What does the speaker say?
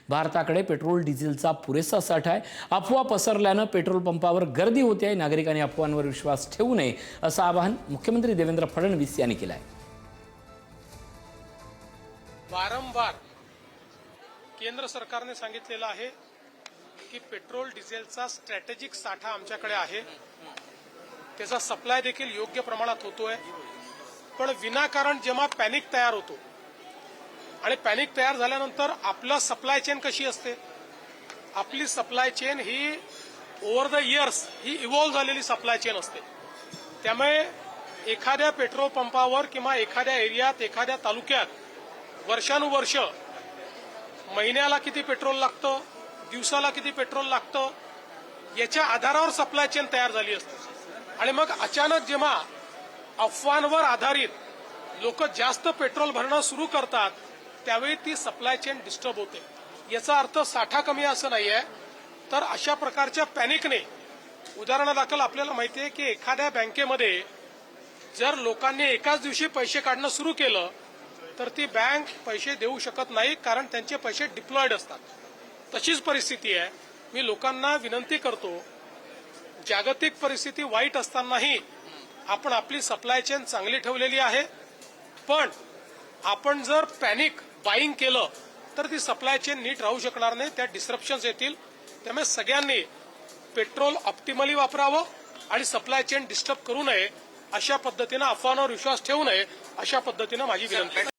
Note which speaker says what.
Speaker 1: भारताकडे पेट्रोल डिझेलचा पुरेसा साठा आहे। अफवा पसरल्यानं पेट्रोल पंपावर गर्दी होते आहे। नागरिकांनी अफवांवर विश्वास ठेवू नये असं आवाहन मुख्यमंत्री देवेंद्र फडणवीस यांनी केलं आहे।
Speaker 2: वारंवार केंद्र सरकारने सांगितलेलं आहे की पेट्रोल डिझेलचा स्ट्रॅटेजिक साठा आमच्याकडे आहे, त्याचा सप्लाय देखील योग्य प्रमाणात होतोय। पण विनाकारण जेव्हा पॅनिक तयार होतो आणि पॅनिक तयार झाल्यानंतर आपलं सप्लाय चेन कशी असते, आपली supply chain he over the years he evolve झालेली सप्लाय चेन असते। त्यामुळे एखाद्या पेट्रोल पंपावर किंवा एखाद्या एरियात एखाद्या तालुक्यात वर्षानुवर्ष महिन्याला किती पेट्रोल लागतं, दिवसाला किती पेट्रोल लागतं, याच्या आधारावर सप्लाय चेन तयार झाली असते। आणि मग अचानक जेव्हा अफवांवर आधारित लोक जास्त पेट्रोल भरणं सुरू करतात त्यावेळी ती सप्लाय चेन डिस्टर्ब होते। याचा अर्थ साठा कमी असं नाहीये, तर अशा प्रकारच्या पॅनिकने उदाहरणादाखल आपल्याला माहिती आहे की एखाद्या बँकेमध्ये जर लोकांनी एकाच दिवशी पैसे काढणं सुरू केलं तर ती बँक पैसे देऊ शकत नाही, कारण त्यांचे पैसे डिप्लॉयड असतात। तशीच परिस्थिती आहे। मी लोकांना विनंती करतो, जागतिक परिस्थिती वाईट असतानाही आपण आपली सप्लाय चेन चांगली ठेवलेली आहे, पण आपण जर पॅनिक बाईंग केलं तर ती सप्लाय चेन नीट राहू शकणार नाही, त्या डिस्रप्शन्स येतील। त्यामुळे सगळ्यांनी पेट्रोल ऑप्टिमली वापरावं आणि सप्लाय चेन डिस्टर्ब करू नये, अशा पद्धतीनं अफवांवर विश्वास ठेवू नये, अशा पद्धतीनं माझी विनंती आहे।